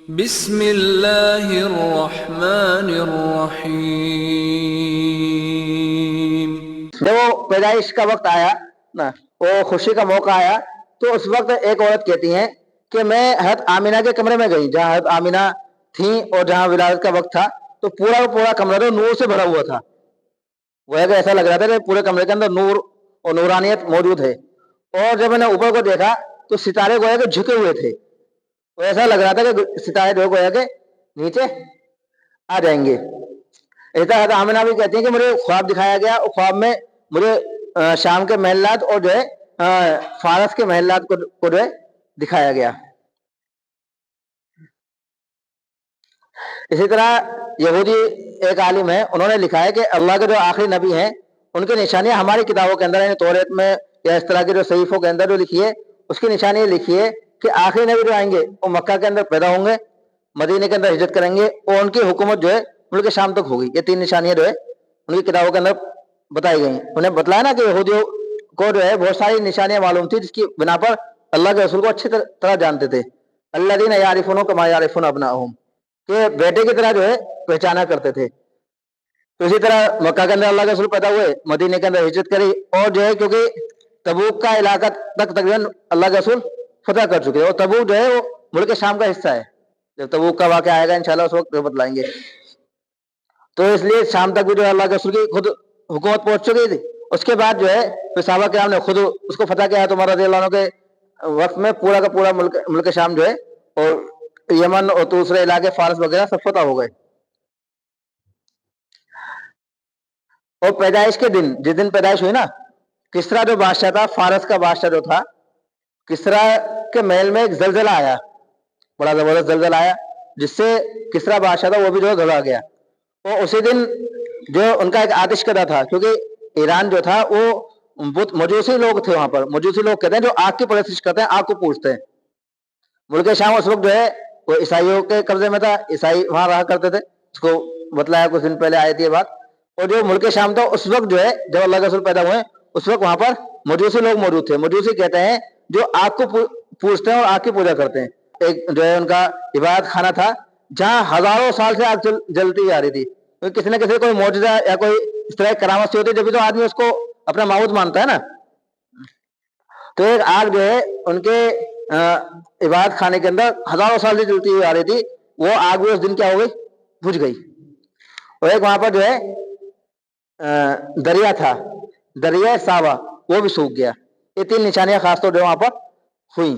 بسم اللہ الرحمن الرحیم۔ جب وہ پیدائش کا وقت آیا نا، وہ خوشی کا موقع آیا، تو اس وقت ایک عورت کہتی ہیں کہ میں حضرت آمینہ کے کمرے میں گئی، جہاں حضرت آمینہ تھیں اور جہاں ولادت کا وقت تھا، تو پورا کمرہ تو نور سے بھرا ہوا تھا۔ وہ ہے کہ ایسا لگ رہا تھا کہ پورے کمرے کے اندر نور اور نورانیت موجود ہے۔ اور جب میں نے اوپر کو دیکھا تو ستارے گویا کہ جھکے ہوئے تھے، تو ایسا لگ رہا تھا کہ ستارے جو گویا کہ نیچے آ جائیں گے۔ ایسا حضرت آمینہ بھی کہتی ہیں کہ مجھے خواب دکھایا گیا، اور خواب میں مجھے شام کے محلات اور جو ہے فارس کے محلات کو جو ہے دکھایا گیا۔ اسی طرح یہودی ایک عالم ہے، انہوں نے لکھا ہے کہ اللہ کے جو آخری نبی ہیں ان کی نشانیاں ہماری کتابوں کے اندر، یعنی توریت میں یا اس طرح کے جو صحیفوں کے اندر جو لکھی ہے، اس کی نشانی یہ لکھی ہے کہ آخری نبی جو آئیں گے وہ مکہ کے اندر پیدا ہوں گے، مدینے کے اندر ہجرت کریں گے، اور ان کی حکومت جو ہے ملک شام تک ہوگی۔ یہ تین نشانیاں جو ہے ان کی کتابوں کے اندر بتائی گئی۔ انہیں بتلایا نا کہ یہودیوں کو جو ہے بہت ساری نشانیاں معلوم تھی، جس کی بنا پر اللہ کے رسول کو اچھی طرح جانتے تھے۔ الذین یعرفون کما یعرفون ابناءہم، کہ بیٹے کی طرح جو ہے پہچانا کرتے تھے۔ تو اسی طرح مکہ کے اندر اللہ کے رسول پیدا ہوئے، مدینے کے اندر ہجرت کری، اور جو ہے کیونکہ تبوک کا علاقہ تک تقریباً اللہ کے رسول فتح کر چکے، اور تبوک جو ہے وہ ملک شام کا حصہ ہے۔ جب تبوک کا واقعہ آئے گا انشاءاللہ اس وقت بتلائیں گے۔ تو اس لیے شام تک بھی جو ہے اللہ کے رسول کی خود حکومت پہنچ چکی تھی۔ اس کے بعد جو ہے پھر صحابہ کرام نے خود اس کو فتح کیا، تو عمر رضی اللہ عنہ کے وقت میں پورا کا پورا ملک شام جو ہے، اور یمن اور دوسرے علاقے فارس وغیرہ سب فتح ہو گئے۔ اور پیدائش کے دن، جس دن پیدائش ہوئی نا، کسرا جو بادشاہ تھا، فارس کا بادشاہ جو تھا، کسرا کے محل میں ایک زلزلہ آیا، بڑا زبردست زلزلہ آیا، جس سے کسرا بادشاہ تھا وہ بھی جو ہے گھبرا گیا۔ اور اسی دن جو ان کا ایک آتش کدہ تھا، کیونکہ ایران جو تھا وہ مجوسی لوگ تھے، وہاں پر مجوسی لوگ کہتے ہیں جو آگ کی پرستش کرتے ہیں، آگ کو پوجتے ہیں۔ ملک شام اس وقت جو ہے وہ عیسائیوں کے قبضے میں تھا، عیسائی وہاں رہا کرتے تھے، اس کو بتلایا کچھ دن پہلے آئی تھی یہ بات۔ اور جو ملک شام تھا اس وقت جو ہے جب اللہ کے رسول پیدا ہوئے، اس وقت وہاں پر مجوسی لوگ موجود تھے۔ مجوسی کہتے ہیں جو آگ کو پوجتے ہیں اور آگ کی پوجا کرتے ہیں۔ ایک جو ہے ان کا عبادت خانہ تھا، جہاں ہزاروں سال سے آگ جلتی آ رہی تھی۔ کسی نہ کسی کوئی معجزہ یا کوئی اس طرح کرامت سے ہوتی ہے، جبھی تو آدمی اس کو اپنا معبود مانتا ہے نا۔ تو ایک آگ جو ہے ان کے عبادت خانے کے اندر ہزاروں سال سے جلتی ہوئی آ رہی تھی، وہ آگ بھی اس دن کیا ہو گئی، بجھ گئی۔ اور ایک وہاں پر جو ہے دریا تھا، دریا ساوا، وہ بھی سوکھ گیا۔ یہ تین نشانیاں خاص طور جو وہاں پر ہوئی۔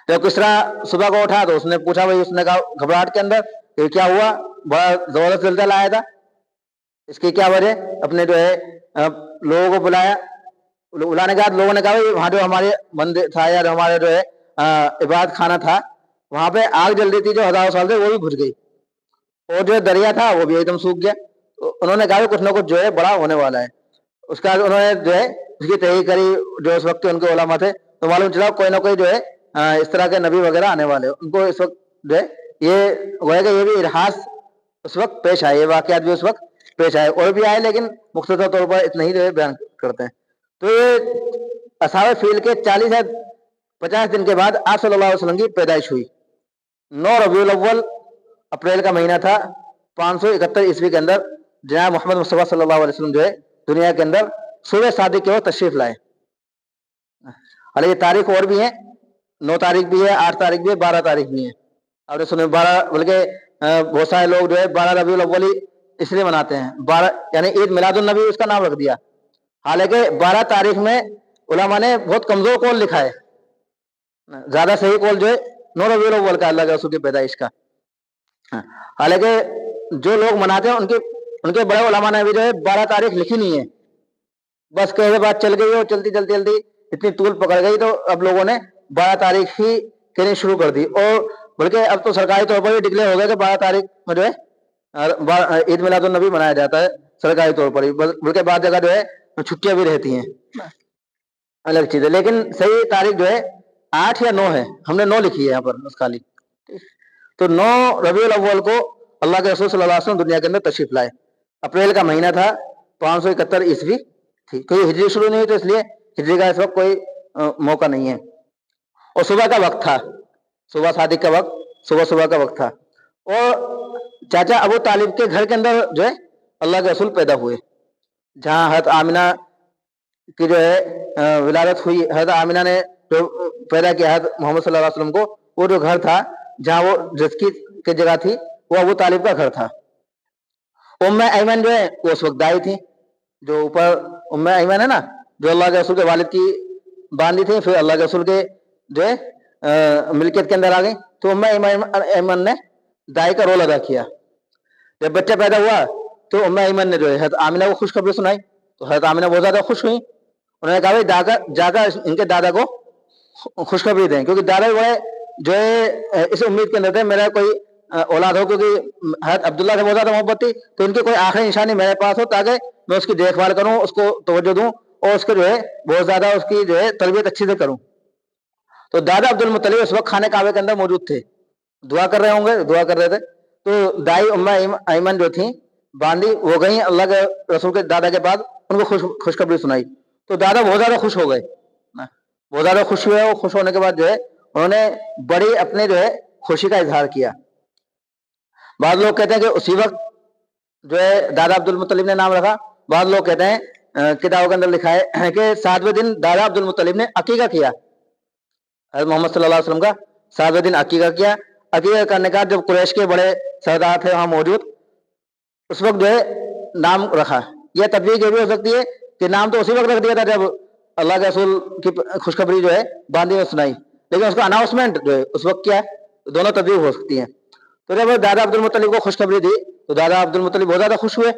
جب کسرا صبح کو اٹھا تو اس نے پوچھا، بھائی اس نے کہا گھبراہٹ کے اندر کہ کیا ہوا، بڑا زبردست زلزلہ آیا تھا، اس کی کیا وجہ؟ اپنے جو ہے لوگوں کو بلایا، بلانے کے بعد لوگوں نے کہا وہاں جو ہمارے مندر تھا یا جو ہمارے جو ہے عبادت خانہ تھا، وہاں پہ آگ جل رہی تھی جو ہزاروں سال سے، وہ بھی بجھ گئی۔ اور جو دریا تھا وہ بھی ایک دم سوکھ گیا۔ انہوں نے کہا کچھ نہ کچھ جو ہے بڑا ہونے والا ہے۔ اس کا انہوں نے جو ہے اس کی تحقیق کری، جو اس وقت ان کے علماء تھے، تو معلوم چلا کوئی نہ کوئی جو ہے اس طرح کے نبی وغیرہ آنے والے، ان کو اس وقت جو ہے یہ گویا کہ یہ بھی ارہاس اس وقت پیش آئے، یہ واقعات بھی اس وقت پیش آئے، اور بھی آئے لیکن مختصر طور پر اتنا ہی جو ہے بیان کرتے ہیں۔ تو یہ اصحاب فیل کے 40 یا 50 دن کے بعد آپ صلی اللہ علیہ وسلم کی پیدائش ہوئی۔ 9 ربیع الاول، اپریل کا مہینہ تھا، 571 عیسوی کے اندر جناب محمد مصطفیٰ صلی اللہ علیہ وسلم جو ہے دنیا کے اندر صبح صادق کے وقت تشریف لائے۔ حالانکہ تاریخ اور بھی ہیں، 9 تاریخ بھی ہے، 8 تاریخ بھی ہے، 12 تاریخ بھی ہے۔ آپ نے سنے 12، بلکہ بہت سارے لوگ جو ہے 12 ربیع الاول اس لیے مناتے ہیں، 12 یعنی عید میلاد النبی اس کا نام رکھ دیا۔ حالانکہ 12 تاریخ میں علماء نے بہت کمزور قول لکھا ہے، زیادہ صحیح قول جو ہے 9 ربیع الاول کا، اللہ کے رسول کی پیدائش کا۔ حالانکہ جو لوگ مناتے ہیں ان کے بڑے علماء نے بھی جو ہے 12 تاریخ لکھی نہیں ہے، بس کہے بات چل گئی اور چلتی اتنی طول پکڑ گئی، تو اب لوگوں نے 12 تاریخ ہی کہنی شروع کر دی۔ اور بلکہ اب تو سرکاری طور پر بھی ڈکلیئر ہو گیا کہ 12 تاریخ میں جو ہے عید میلاد النبی منایا جاتا ہے سرکاری طور پر ہی، بلکہ بعض جگہ جو ہے چھٹیاں بھی رہتی ہیں، الگ چیز ہے۔ لیکن صحیح تاریخ جو ہے 8 یا 9 ہے، ہم نے 9 لکھی ہے یہاں پر بس خالی۔ تو 9 ربیع الاول کو اللہ کے رسول صلی اللہ علیہ وسلم دنیا کے اندر تشریف لائے۔ اپریل کا مہینہ تھا، 571 عیسوی تھی، کوئی ہجری شروع نہیں ہوئی، تو اس لیے ہجری کا اس وقت کوئی موقع نہیں ہے۔ اور صبح کا وقت تھا، صبح صادق کا وقت صبح صبح کا وقت تھا. اور چاچا ابو طالب کے گھر کے اندر جو ہے اللہ کے رسول پیدا ہوئے, جہاں حضرت آمینہ کی جو ہے ولادت ہوئی. حضرت آمینہ نے جو پیدا کیا حضرت محمد صلی اللہ علیہ وسلم کو, وہ جو گھر تھا جہاں وہ رزقی کی جگہ تھی, وہ ابو طالب کا گھر تھا. ام ایمن جو ہے وہ اس وقت دائی تھی, جو اوپر ام ایمن ہے نا, جو اللہ کے رسول کے والد کی باندھی تھی, پھر اللہ کے رسول کے جو ہے ملکیت کے اندر آ گئی. تو ام ایمن نے دائی کا رول ادا کیا. جب بچہ پیدا ہوا تو ام ایمن نے جو ہے حضرت آمینہ کو خوشخبری سنائی, تو حضرت آمینہ بہت زیادہ خوش ہوئی. انہوں نے کہا بھائی جا کر ان کے دادا کو خوشخبری دیں, کیونکہ دادا جو ہے اس امید کے اندر تھے میرا کوئی اولاد ہو, کیونکہ حضرت عبداللہ سے بہت زیادہ محبت تھی, تو ان کی کوئی آخری نشانی میرے پاس ہو تاکہ میں اس کی دیکھ بھال کروں, اس کو توجہ دوں اور اس کے جو ہے بہت زیادہ اس کی جو ہے تربیت اچھی سے کروں. تو دادا عبد المطلب اس وقت خانے کعبے کے اندر موجود تھے, دعا کر رہے ہوں گے, دعا کر رہے تھے. تو دائی ام ایمن جو تھیں باندھی, وہ گئیں اللہ کے رسول کے دادا کے پاس, ان کو خوشخبری سنائی. تو دادا بہت زیادہ خوش ہو گئے, بہت زیادہ خوش ہوئے. اور خوش ہونے کے بعد جو ہے انہوں نے بڑی اپنے جو ہے خوشی کا اظہار کیا. بعض لوگ کہتے ہیں کہ اسی وقت جو ہے دادا عبد المطلب نے نام رکھا. بعض لوگ کہتے ہیں کتابوں کے اندر لکھا ہے کہ 7ویں دن دادا عبد المطلب نے عقیقہ کیا, حضرت محمد صلی اللہ علیہ وسلم کا 7ویں دن عقیقہ کیا. عقیقہ کرنے کا جب قریش کے بڑے سردار تھے وہاں موجود, اس وقت جو ہے نام رکھا. یہ تفریق یہ بھی ہو سکتی ہے کہ نام تو اسی وقت رکھ دیا تھا جب اللہ کے رسول کی خوشخبری جو ہے باندھی میں سنائی, لیکن اس کا اناؤنسمنٹ جو ہے اس وقت کیا ہے, دونوں تفریق ہو سکتی ہیں. تو جب دادا عبد المطلب کو خوشخبری دی تو دادا عبد المطلب بہت زیادہ خوش ہوئے,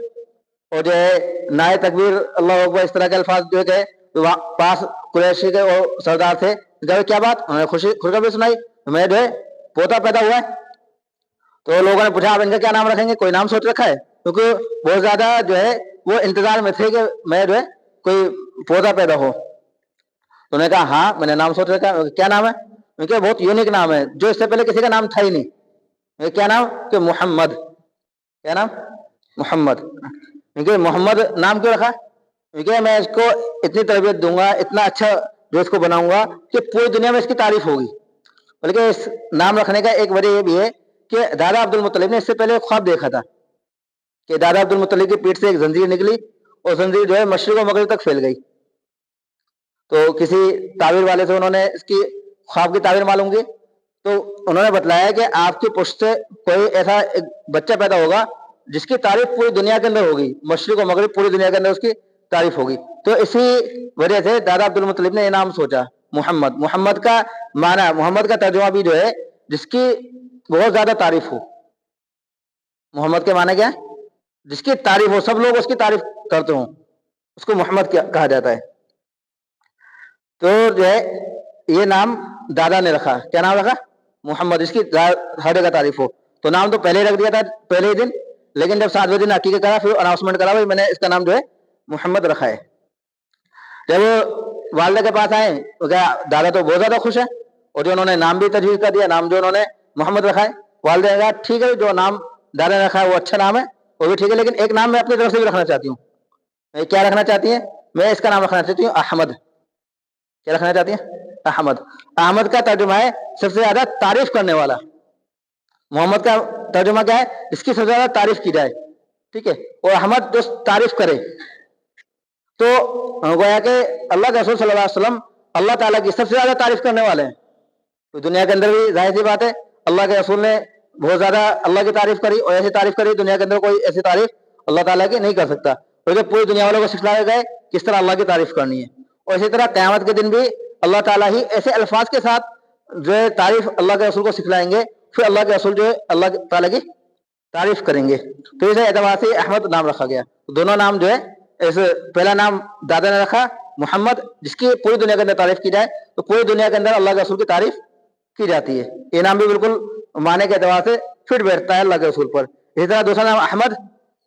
اور جو ہے نائے تکبیر اللہ اکبر اس طرح کے الفاظ جو ہے وہاں پاس قریشی کے وہ سردار تھے, جب کیا بات, انہوں نے خوشخبری سنائی میں جو ہے پوتا پیدا ہوا ہے. تو لوگوں نے پوچھا آپ ان کا کیا نام رکھیں گے, کوئی نام سوچ رکھا ہے, کیونکہ بہت زیادہ جو ہے وہ انتظار میں تھے کہ میں جو ہے کوئی پودا پیدا ہو. تو انہوں نے کہا ہاں میں نے نام سوچ رکھا ہے. کیا نام ہے؟ کیونکہ بہت یونیک نام ہے, جو اس سے پہلے کسی کا نام تھا ہی نہیں. کیا نام؟ کہ محمد. کیا نام؟ محمد. کیونکہ محمد نام کیوں رکھا؟ کیونکہ میں اس کو اتنی تربیت دوں گا, اتنا اچھا جو اس کو بناؤں گا کہ پوری دنیا میں اس کی تعریف ہوگی. بلکہ اس نام رکھنے کا ایک وجہ یہ بھی ہے کہ دادا عبد المطلب نے اس سے پہلے خواب دیکھا تھا کہ دادا عبد المطلب کی پیٹھ سے ایک زنجیر نکلی, اور زنجیر جو ہے مشرق و مغرب تک پھیل گئی. تو کسی تعبیر والے سے انہوں نے اس کی خواب کی تعبیر معلوم کی, تو انہوں نے بتلایا کہ آپ کی پشت سے کوئی ایسا ایک بچہ پیدا ہوگا جس کی تعریف پوری دنیا کے اندر ہوگی, مشرق و مغرب پوری دنیا کے اندر اس کی تعریف ہوگی. تو اسی وجہ سے دادا عبد المطلب نے یہ نام سوچا محمد. محمد کا معنی, محمد کا ترجمہ بھی جو ہے جس کی بہت زیادہ تعریف ہو. محمد کے معنی کیا ہے؟ جس کی تعریف ہو, سب لوگ اس کی تعریف کرتے ہوں, اس کو محمد کہا جاتا ہے. تو جو ہے یہ نام دادا نے رکھا. کیا نام رکھا؟ محمد, جس کی ہر جگہ تعریف ہو. تو نام تو پہلے ہی رکھ دیا تھا پہلے ہی دن, لیکن جب 7ویں دن عقیقہ کرا پھر اناؤنسمنٹ کرا بھائی میں نے اس کا نام جو ہے محمد رکھا ہے. جب والدہ کے پاس آئے تو کیا دادا تو بہت زیادہ خوش ہے, اور جو انہوں نے نام بھی تجویز کر دیا, نام جو انہوں نے محمد رکھا ہے. والدہ نے کہا ٹھیک ہے, جو نام دادا نے رکھا ہے وہ اچھا نام ہے, وہ بھی ٹھیک ہے, لیکن ایک نام میں اپنی طرف سے بھی رکھنا چاہتی ہوں. کیا رکھنا چاہتی ہیں؟ میں اس کا نام رکھنا چاہتی ہوں احمد. کیا رکھنا چاہتی ہیں؟ احمد. احمد کا ترجمہ ہے سب سے زیادہ تعریف کرنے والا. محمد کا ترجمہ کیا ہے؟ اس کی سب سے زیادہ تعریف کی جائے, ٹھیک ہے, اور احمد جو تعریف کرے. تو گویا کہ اللہ کے رسول صلی اللہ علیہ وسلم اللہ تعالیٰ کی سب سے زیادہ تعریف کرنے والے ہیں. تو دنیا کے اندر بھی ظاہر سی بات ہے اللہ کے رسول نے بہت زیادہ اللہ کی تعریف کری, اور ایسی تعریف کری دنیا کے اندر کوئی ایسی تعریف اللہ تعالیٰ کی نہیں کر سکتا. کیونکہ پوری دنیا والوں کو سکھلائے گئے کس طرح اللہ کی تعریف کرنی ہے. اور اسی طرح قیامت کے دن بھی اللہ تعالیٰ ہی ایسے الفاظ کے ساتھ جو ہے تعریف اللہ کے رسول کو سکھلائیں گے, پھر اللہ کے رسول جو ہے اللہ تعالیٰ کی تعریف کریں گے. تو اسے اعتبار سے احمد نام رکھا گیا. دونوں نام جو ہے ایسے, پہلا نام دادا نے رکھا محمد, جس کی پوری دنیا کے اندر تعریف کی جائے, تو پوری دنیا کے اندر اللہ کے رسول کی تعریف کی جاتی ہے. یہ نام بھی بالکل معنی کے اعتبار سے فٹ بیٹھتا ہے اللہ کے رسول پر. اسی طرح دوسرا نام احمد,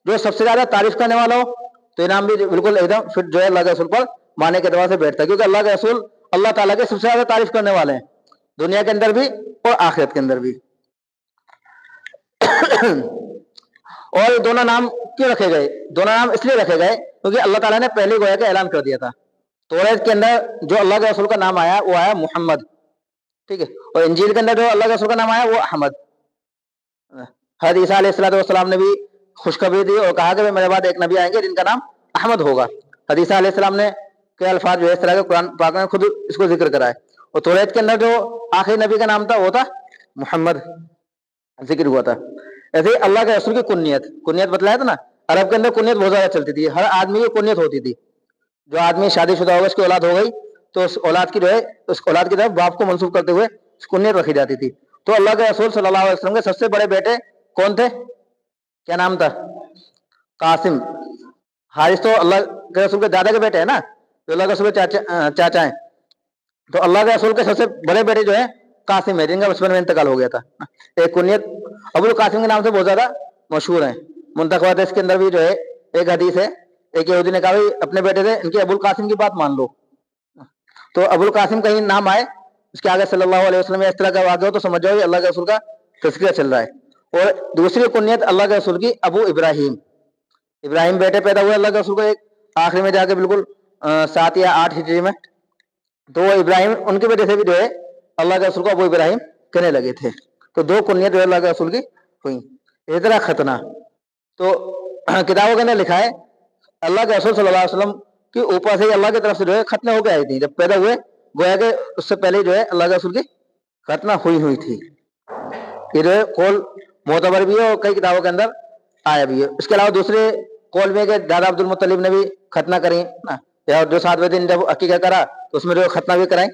جو سب سے زیادہ تعریف کرنے والا ہو, تو یہ نام بھی بالکل ایک دم فٹ جو ہے اللہ کے رسول پر معنی کے اعتبار سے بیٹھتا ہے, کیونکہ اللہ کے رسول اللہ تعالیٰ کے سب سے زیادہ تعریف کرنے والے ہیں, دنیا کے اندر بھی اور آخرت کے اندر بھی. اور دونوں نام کیوں رکھے گئے؟ دونوں نام اس لیے رکھے گئے کیونکہ اللہ تعالیٰ نے پہلے گویا کا اعلان کر دیا تھا. توریت کے اندر جو اللہ کے رسول کا نام آیا وہ آیا محمد, ٹھیک ہے, اور انجیل کے اندر جو اللہ کے رسول کا نام آیا وہ احمد. حضرت عیسیٰ علیہ السلام نے بھی خوشخبری دی اور کہا کہ میرے بعد ایک نبی آئیں گے جن کا نام احمد ہوگا. حضرت عیسیٰ علیہ السلام نے کے الفاظ جو ہے اس طرح کے قرآن پاک میں خود اس کو ذکر کرا ہے. اور توریت کے اندر جو آخری نبی کا نام تھا وہ تھا محمد ذکر ہوا تھا. ایسے ہی اللہ کے رسول کی کنیت بتلایا تھا نا. عرب کے اندر کنیت بہت زیادہ چلتی تھی, ہر آدمی کی کنیت ہوتی تھی. جو آدمی شادی شدہ ہوگا اس کی اولاد ہو گئی تو اس اولاد کی جو ہے اس اولاد کی طرف باپ کو منسوب کرتے ہوئے کنیت رکھی جاتی تھی. تو اللہ کے رسول صلی اللہ علیہ وسلم کے سب سے بڑے بیٹے کون تھے؟ کیا نام تھا؟ قاسم. حارث تو اللہ کے رسول کے دادا کے بیٹے ہیں نا, تو اللہ کے رسول کے چاچا ہیں. تو اللہ کے رسول کے سب سے بڑے بیٹے جو ہیں قاسم ہے, جن کا بچپن میں انتقال ہو گیا تھا. ایک کنیت ابو القاسم کے نام سے بہت زیادہ مشہور ہیں, منتخبات. اس کے اندر بھی جو ہے ایک حدیث ہے, ایک یہودی نے کہا بھائی اپنے بیٹے سے ان کے ابو القاسم کی بات مان لو. تو ابو القاسم کہیں نام آئے اس کے آگے صلی اللہ علیہ وسلم اس طرح کا واقعہ ہو تو سمجھ جاؤ اللہ کے رسول کا تذکرہ چل رہا ہے. اور دوسری کنیت اللہ کے رسول کی ابو ابراہیم. ابراہیم بیٹے پیدا ہوئے اللہ کے رسول کو ایک آخری میں جا کے بالکل 7 یا 8 ہجری میں. تو وہ ابراہیم ان کی وجہ سے بھی جو ہے اللہ کے رسول کو ابو ابراہیم کہنے لگے تھے. تو 2 کنیت جو ہے اللہ کے رسول کی ہوئی. اسی طرح ختنہ تو کتابوں کے اندر لکھا ہے اللہ کے رسول صلی اللہ علیہ وسلم کی اوپر سے اللہ کی طرف سے جو ہے ختنہ ہو کے آئی تھی. جب پیدا ہوئے گویا کہ اس سے پہلے جو ہے اللہ کے رسول کی ختنہ ہوئی تھی. یہ جو ہے قول معتبر بھی ہے اور کئی کتابوں کے اندر آیا بھی ہے. اس کے علاوہ دوسرے قول میں کہ دادا عبد المطلب نے بھی ختنہ کریں نا, یا جو 7ویں دن جب عقیقہ کرا تو اس میں جو ختنہ بھی کرائیں.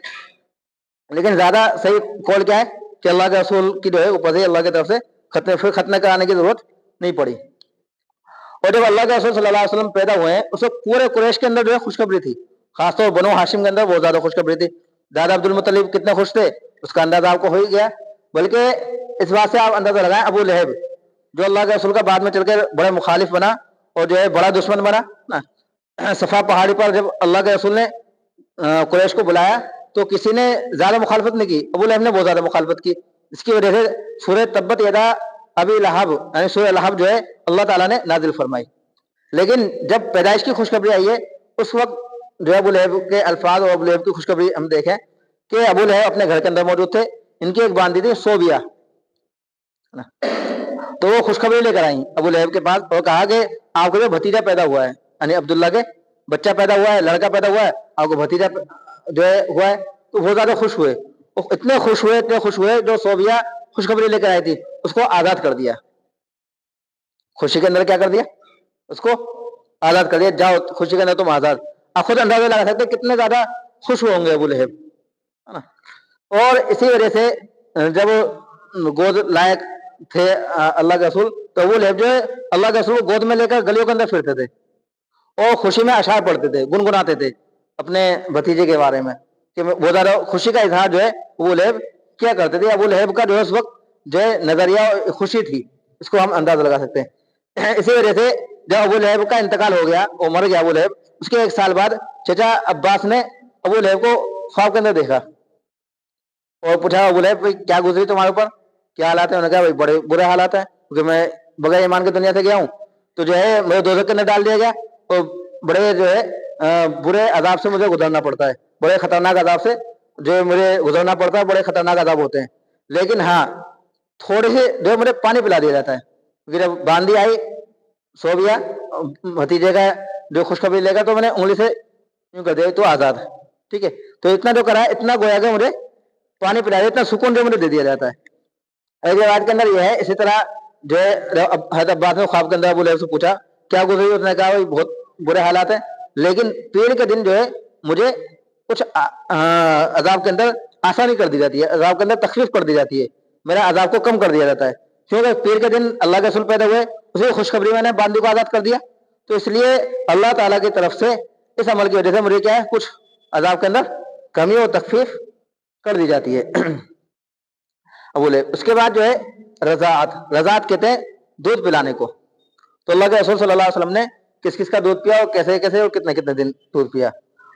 لیکن زیادہ صحیح قول کیا ہے کہ اللہ کے رسول کی جو ہے اوپر سے اللہ کی طرف سے ختنہ کرانے کی ضرورت نہیں پڑی. اور جب اللہ کے رسول صلی اللہ علیہ وسلم پیدا ہوئے ہیں اس وقت پورے قریش کے اندر جو ہے خوشخبری تھی, خاص طور بنو ہاشم کے اندر بہت زیادہ خوشخبری تھی. دادا عبد المطلب کتنے خوش تھے اس کا اندازہ آپ کو ہو ہی گیا. بلکہ اس بات سے آپ اندازہ لگائیں ابو لہب جو اللہ کے رسول کا بعد میں چل کے بڑے مخالف بنا اور جو ہے بڑا دشمن بنا نا. صفا پہاڑی پر جب اللہ کے رسول نے قریش کو بلایا تو کسی نے زیادہ مخالفت نہیں کی, ابو لہب نے بہت زیادہ مخالفت کی. اس کی وجہ سے سورہ تبت یدا ابی لہب یعنی سورہ لہب جو ہے اللہ تعالیٰ نے نازل فرمائی. لیکن جب پیدائش کی خوشخبری آئی ہے اس وقت جو ہے ابو لہب کے الفاظ اور ابو لہب کی خوشخبری ہم دیکھیں کہ ابو لہب اپنے گھر کے اندر موجود تھے. ان کی ایک باندھی تھی صوبیہ, تو وہ خوشخبری لے کر آئیں ابو لہب کے پاس اور کہا کہ آپ کو جو بھتیجا پیدا ہوا ہے یعنی عبداللہ کے بچہ پیدا ہوا ہے, لڑکا پیدا ہوا ہے, آپ کو بھتیجا جو ہے ہوا ہے. تو وہ زیادہ خوش ہوئے, اتنے خوش ہوئے جو صوبیہ خوشخبری لے کر آئی تھی اس کو آزاد کر دیا. خوشی کے اندر کیا کر دیا, اس کو آزاد کر دیا. جاؤ خوشی کے اندر تم آزاد. آپ خود اندازہ لگا سکتے کتنے زیادہ خوش ہوں گے ابو لہب, ہے نا. اور اسی وجہ سے جب گود لائق تھے اللہ کے رسول تو ابو لہب جو ہے اللہ کے رسول کو گود میں لے کر گلیوں کے اندر پھرتے تھے اور خوشی میں اشعار پڑھتے تھے, گنگناتے تھے اپنے بھتیجے کے بارے میں کہ وہ زیادہ خوشی کا اظہار جو ہے ابو لہب کیا کرتے تھے. ابو لہب کا جو ہے اس وقت جو ہے نظریہ خوشی تھی, اس کو ہم اندازہ لگا سکتے ہیں. اسی وجہ سے جب ابو لہب کا انتقال ہو گیا اور مر گیا ابو لہب, اس کے 1 سال بعد چچا عباس نے ابو لہب کو خواب کے اندر دیکھا اور پوچھا ابو لہب کیا گزری تمہارے اوپر, کیا حالات ہیں؟ انہوں نے کہا بھائی بڑے برے حالات ہیں کیونکہ میں بغیر ایمان کی دنیا سے گیا ہوں تو جو ہے مجھے دوزخ کے اندر ڈال دیا گیا اور بڑے جو ہے برے عذاب سے مجھے گزرنا پڑتا ہے, بڑے خطرناک عذاب سے جو مجھے گزرنا پڑتا ہے, بڑے خطرناک عذاب ہوتے ہیں. لیکن ہاں تھوڑے سے جو مجھے پانی پلا دیا جاتا ہے کیونکہ جب باندھی آئی صوبیہ بھتیجے کا جو خوشخبری لے گا تو میں نے انگلی سے یوں کر دیا تو آزاد, ٹھیک ہے. تو اتنا جو کرا ہے اتنا گویا کہ مجھے پانی پلا دیا, اتنا سکون جو مجھے دے دیا جاتا ہے. ایک روایت کے اندر یہ ہے. اسی طرح جو ہے حضرت عباس نے خواب کے اندر ابو لہب سے پوچھا کیا گزری, اس نے کہا بھائی بہت برے حالات ہیں لیکن پیر کے دن جو ہے مجھے کچھ عذاب کے اندر آسانی کر دی جاتی ہے, عذاب کے اندر تخفیف کر دی جاتی ہے, میرا عذاب کو کم کر دیا جاتا ہے کیونکہ پیر کے دن اللہ کے رسول پیدا ہوئے, اسی خوشخبری میں نے باندھی کو آزاد کر دیا. تو اس لیے اللہ تعالیٰ کی طرف سے اس عمل کی وجہ سے مجھے کیا ہے کچھ عذاب کے اندر کمی اور تخفیف کر دی جاتی ہے. ابو لہب. اس کے بعد جو ہے رضاعت کہتے ہیں دودھ پلانے کو. تو اللہ کے رسول صلی اللہ علیہ وسلم نے کس کس کا دودھ پیا اور کیسے کیسے اور کتنے کتنے دن دودھ پیا.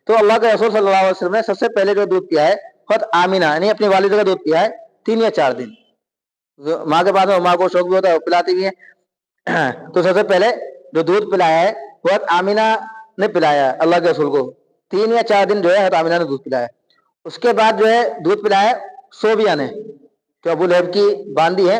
تو اللہ کے رسول صلی اللہ علیہ وسلم نے سب سے پہلے جو دودھ پیا ہے خود آمینہ یعنی اپنی والدہ کا دودھ پیا ہے 3 یا 4 دن. ماں کے بعد میں ماں کو شوق بھی ہوتا ہے پلاتی بھی ہے. تو سب سے پہلے جو دودھ پلایا ہے وہ آمینہ نے پلایا اللہ کے رسول کو 3 یا 4 دن جو ہے آمینہ نے دودھ پلایا. اس کے بعد جو ہے دودھ پلایا صوبیہ نے جو ابو لہب کی باندھی ہے